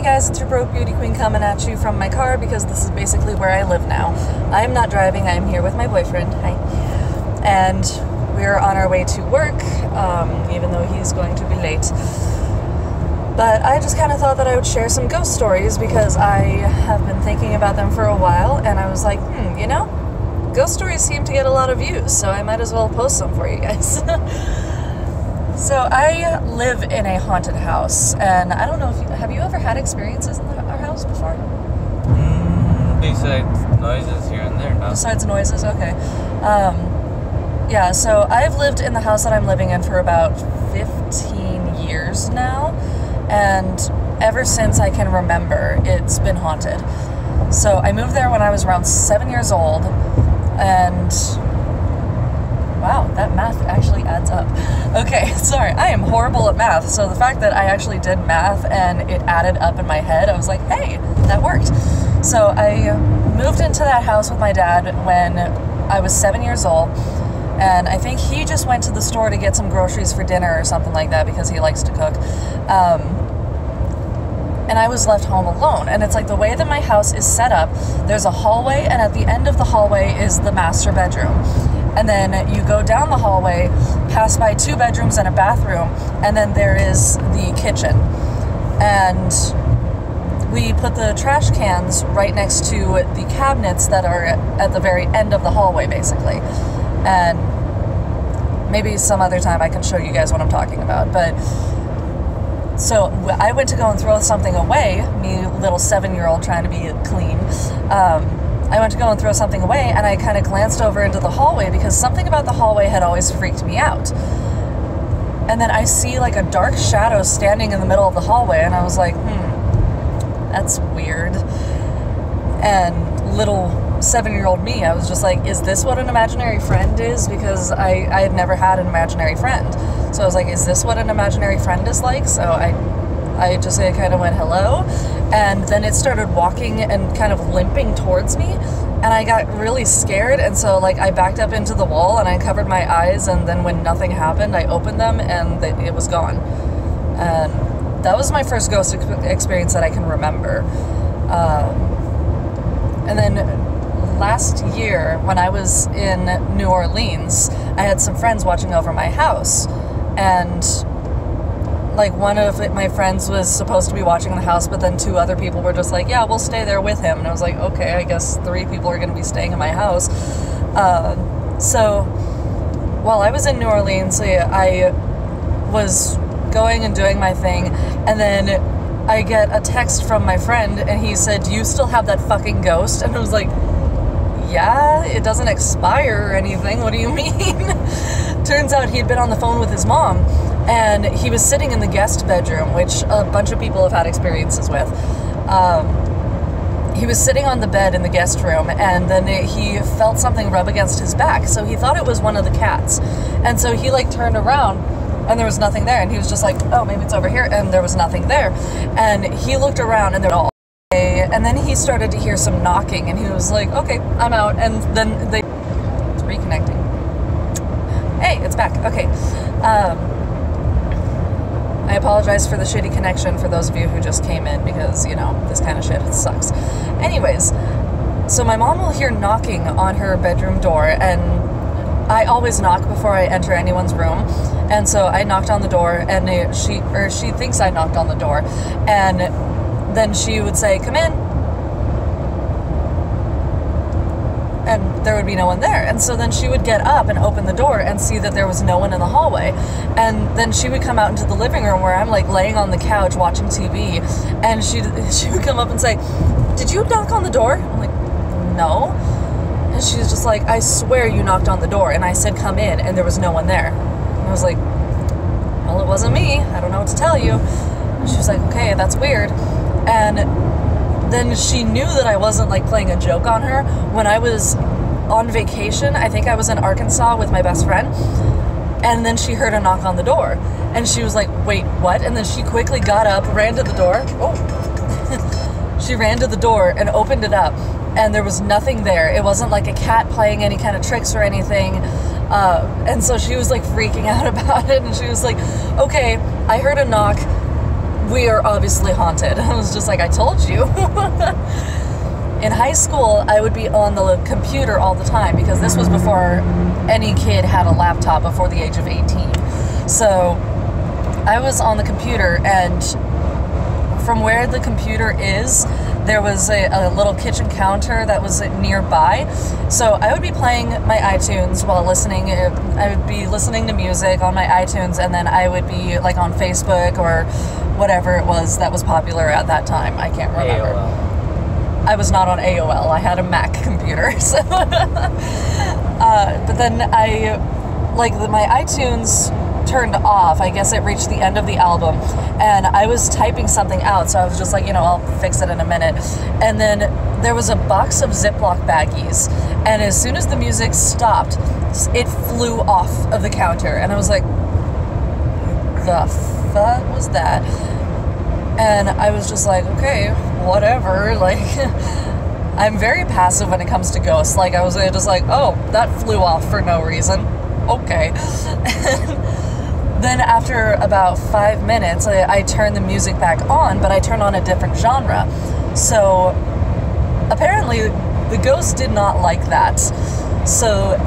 guys, it's your broke beauty queen coming at you from my car because this is basically where I live now. I am not driving, I am here with my boyfriend. Hi. And we're on our way to work, even though he's going to be late. But I just kind of thought that I would share some ghost stories because I have been thinking about them for a while, and I was like, you know, ghost stories seem to get a lot of views, so I might as well post some for you guys. So I live in a haunted house, and I don't know if have you ever had experiences in our house before? Besides noises here and there, no. Besides noises, okay. Yeah, so I've lived in the house that I'm living in for about 15 years now, and ever since I can remember, it's been haunted. So I moved there when I was around 7 years old, and wow, that math actually adds up. Okay, sorry, I am horrible at math, so the fact that I actually did math and it added up in my head, I was like, hey, that worked. So I moved into that house with my dad when I was 7 years old, and I think he just went to the store to get some groceries for dinner or something like that because he likes to cook. And I was left home alone. And it's like the way that my house is set up, there's a hallway, and at the end of the hallway is the master bedroom. And then you go down the hallway, pass by 2 bedrooms and a bathroom, and then there is the kitchen. And we put the trash cans right next to the cabinets that are at the very end of the hallway, basically. And maybe some other time I can show you guys what I'm talking about. But so I went to go and throw something away, me little 7-year-old trying to be clean. I went to go and throw something away, and I kind of glanced over into the hallway because something about the hallway had always freaked me out. And then I see like a dark shadow standing in the middle of the hallway, and I was like, that's weird. And little 7-year-old me, I was just like, is this what an imaginary friend is? Because I had never had an imaginary friend. So I was like, is this what an imaginary friend is like? So I just kind of went, hello. And then it started walking and kind of limping towards me. And I got really scared. And so like I backed up into the wall and I covered my eyes. And then when nothing happened, I opened them and it was gone. And that was my first ghost experience that I can remember. And then last year when I was in New Orleans, I had some friends watching over my house. And like one of my friends was supposed to be watching the house, but then 2 other people were just like, yeah, we'll stay there with him. And I was like, okay, I guess 3 people are going to be staying in my house. So while I was in New Orleans, I was going and doing my thing, and then I get a text from my friend, and he said, do you still have that fucking ghost? And I was like, yeah, it doesn't expire or anything. What do you mean? Turns out he'd been on the phone with his mom, and he was sitting in the guest bedroom, which a bunch of people have had experiences with. He was sitting on the bed in the guest room, and then he felt something rub against his back, so he thought it was one of the cats. And so he like turned around, and there was nothing there, and he was just like, oh, maybe it's over here, and there was nothing there. And he looked around, and they're all okay. And then he started to hear some knocking, and he was like, okay, I'm out. And then it's reconnecting. Hey, it's back. Okay. I apologize for the shitty connection for those of you who just came in because, you know, this kind of shit, it sucks. Anyways, so my mom will hear knocking on her bedroom door, and I always knock before I enter anyone's room. And so I knocked on the door, and she thinks I knocked on the door, and then she would say, come in. And there would be no one there. And so then she would get up and open the door and see that there was no one in the hallway. And then she would come out into the living room where I'm like laying on the couch watching TV, and she would come up and say, did you knock on the door? I'm like, no. And she was just like, I swear you knocked on the door. And I said, come in, and there was no one there. And I was like, well, it wasn't me. I don't know what to tell you. And she was like, okay, that's weird. And then she knew that I wasn't like playing a joke on her. When I was on vacation, I think I was in Arkansas with my best friend, and then she heard a knock on the door, and she was like, wait, what? And then she quickly got up, ran to the door. She ran to the door and opened it up, and there was nothing there. It wasn't like a cat playing any kind of tricks or anything. And so she was like freaking out about it, and she was like, okay, I heard a knock. we are obviously haunted. I was just like, I told you. In high school, I would be on the computer all the time because this was before any kid had a laptop before the age of 18. So I was on the computer, and from where the computer is, there was a little kitchen counter that was nearby. So I would be playing my iTunes while listening. I would be listening to music on my iTunes, and then I would be like on Facebook or whatever it was that was popular at that time. I can't remember. AOL. I was not on AOL. I had a Mac computer. So, but then my iTunes turned off. I guess it reached the end of the album, and I was typing something out. So I was just like, I'll fix it in a minute. And then there was a box of Ziploc baggies, and as soon as the music stopped, it flew off of the counter, and I was like, the fuck was that? And I was just like, okay, whatever. Like, I'm very passive when it comes to ghosts. Like, I was just like, oh, that flew off for no reason. Okay. Then after about 5 minutes, I turned the music back on, but I turned on a different genre. So apparently the ghost did not like that. So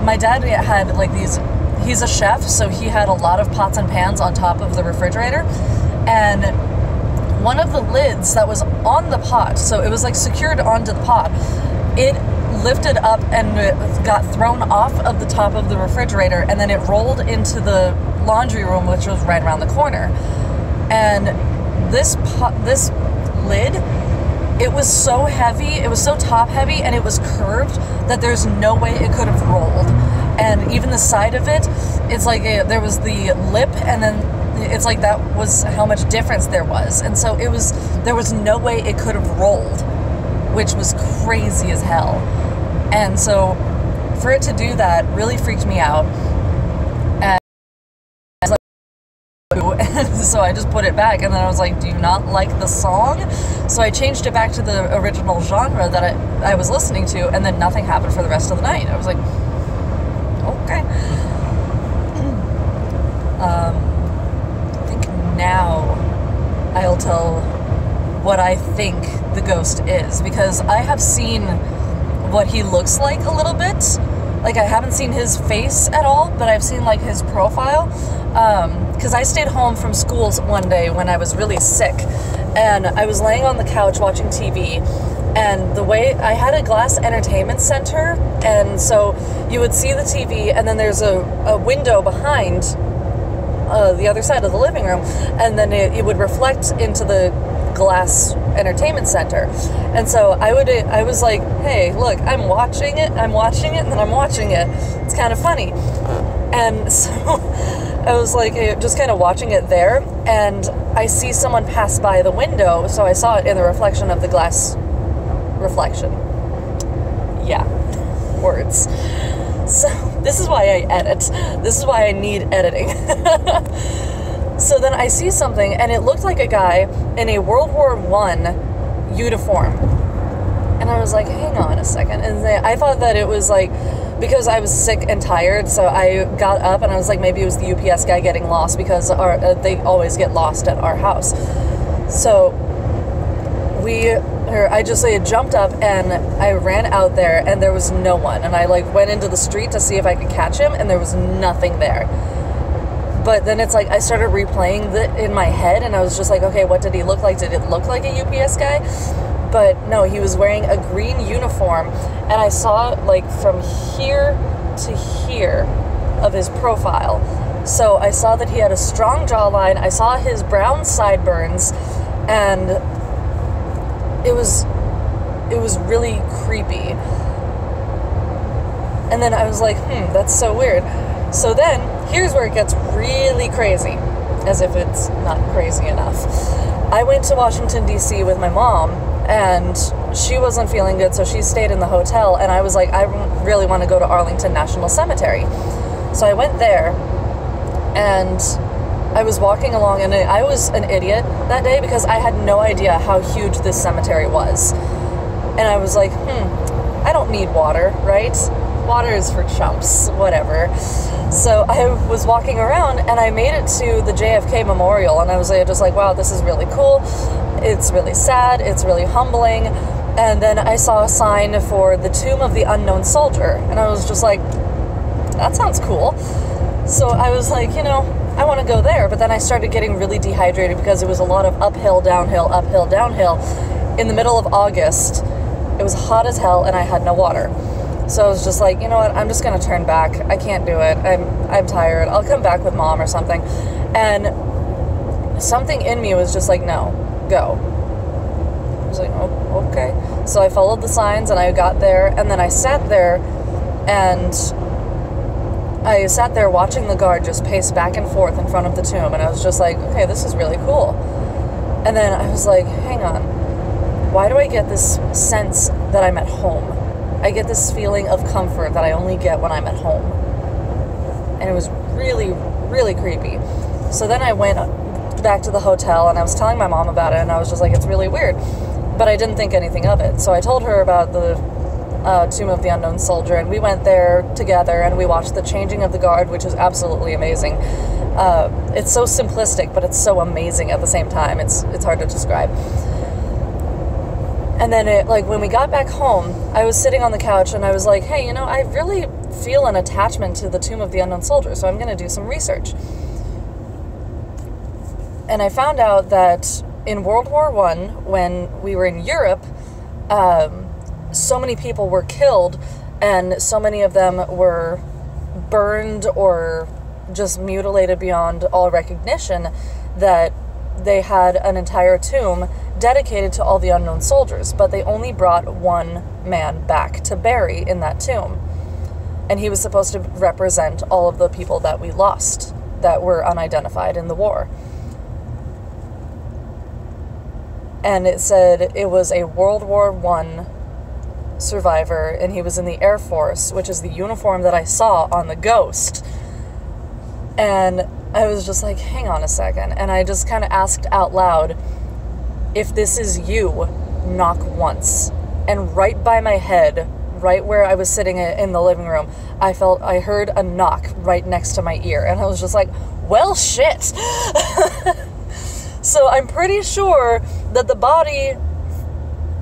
my dad had like he's a chef, so he had a lot of pots and pans on top of the refrigerator. And one of the lids that was on the pot, so it was like secured onto the pot, it lifted up and got thrown off of the top of the refrigerator, and then it rolled into the laundry room, which was right around the corner. And this lid, it was so heavy, it was so top heavy, and it was curved that there's no way it could have rolled. And even the side of it, it's like there was the lip, and then it's like that was how much difference there was. And so there was no way it could have rolled, which was crazy as hell. And so for it to do that really freaked me out. And I was like, so I just put it back, and then I was like, do you not like the song? So I changed it back to the original genre that I was listening to, and then nothing happened for the rest of the night. I was like, okay. I think now I'll tell what I think the ghost is, because I have seen what he looks like a little bit. Like, I haven't seen his face at all, but I've seen like his profile, because I stayed home from school one day when I was really sick, and I was laying on the couch watching TV, and the way I had a glass entertainment center, and so you would see the TV, and then there's a window behind the other side of the living room, and then it would reflect into the glass entertainment center. And so I was like, hey, look, I'm watching it, and then I'm watching it. It's kind of funny. And so I was like just kind of watching it there, and I see someone pass by the window, so I saw it in the reflection of the glass reflection. Yeah, words. So this is why I edit. This is why I need editing. So then I see something, and it looked like a guy in a World War I uniform. And I was like, hang on a second. And I thought that it was like, because I was sick and tired, so I got up and I was like, maybe it was the UPS guy getting lost, because they always get lost at our house. So I just jumped up and I ran out there, and there was no one. And I went into the street to see if I could catch him, and there was nothing there. But then it's like I started replaying in my head, and I was just like, okay, what did he look like? Did it look like a UPS guy? But no, he was wearing a green uniform, and I saw from here to here of his profile. So I saw that he had a strong jawline. I saw his brown sideburns, and it was really creepy. And then I was like, that's so weird. So then, here's where it gets really crazy, as if it's not crazy enough. I went to Washington, D.C. with my mom, and she wasn't feeling good, so she stayed in the hotel, and I was like, I really want to go to Arlington National Cemetery. So I went there, and I was walking along, and I was an idiot that day, because I had no idea how huge this cemetery was. And I was like, I don't need water, right? Water is for chumps, whatever. So I was walking around and I made it to the JFK Memorial, and I was just like, wow, this is really cool. It's really sad. It's really humbling. And then I saw a sign for the Tomb of the Unknown Soldier, and I was just like, that sounds cool. So I was like, I want to go there. But then I started getting really dehydrated because it was a lot of uphill, downhill, in the middle of August. It was hot as hell and I had no water. So I was just like, you know what, I'm just going to turn back. I can't do it. I'm tired. I'll come back with Mom or something. And something in me was just like, no, go. I was like, oh, okay. So I followed the signs and I got there, and then I sat there and I sat there watching the guard just pace back and forth in front of the tomb, and I was just like, okay, this is really cool. And then I was like, hang on, why do I get this sense that I'm at home? I get this feeling of comfort that I only get when I'm at home. And it was really, really creepy. So then I went back to the hotel and I was telling my mom about it, and I was just like, it's really weird. But I didn't think anything of it. So I told her about the Tomb of the Unknown Soldier, and we went there together and we watched the changing of the guard, which is absolutely amazing. It's so simplistic, but it's so amazing at the same time. It's hard to describe. And then when we got back home, I was sitting on the couch and I was like, hey, I really feel an attachment to the Tomb of the Unknown Soldier, so I'm going to do some research. And I found out that in World War I, when we were in Europe, so many people were killed, and so many of them were burned or just mutilated beyond all recognition, that they had an entire tomb dedicated to all the unknown soldiers, but they only brought one man back to bury in that tomb. And he was supposed to represent all of the people that we lost, that were unidentified in the war. And it said it was a World War I survivor, and he was in the Air Force, which is the uniform that I saw on the ghost. And I was just like, hang on a second. And I just kind of asked out loud, if this is you, knock once. And right by my head, right where I was sitting in the living room, I heard a knock right next to my ear. And I was just like, well, shit. So I'm pretty sure that the body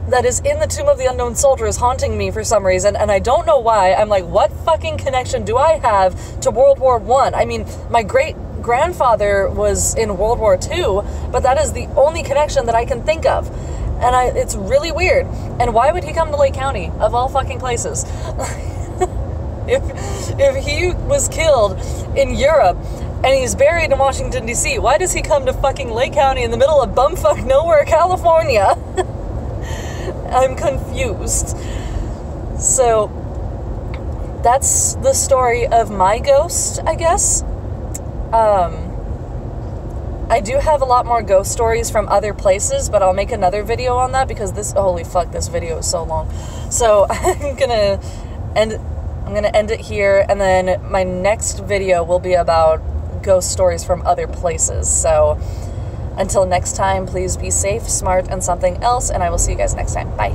that is in the Tomb of the Unknown Soldier is haunting me for some reason, and I don't know why. I'm like, what fucking connection do I have to World War I? I mean, my great-grandfather was in World War II, but that is the only connection that I can think of. And it's really weird. And why would he come to Lake County, of all fucking places? If he was killed in Europe, and he's buried in Washington, D.C., why does he come to fucking Lake County in the middle of bumfuck nowhere, California? I'm confused. So, that's the story of my ghost, I guess. I do have a lot more ghost stories from other places, but I'll make another video on that because holy fuck, this video is so long. So, I'm gonna end it here, and then my next video will be about ghost stories from other places. So, until next time, please be safe, smart, and something else, and I will see you guys next time. Bye.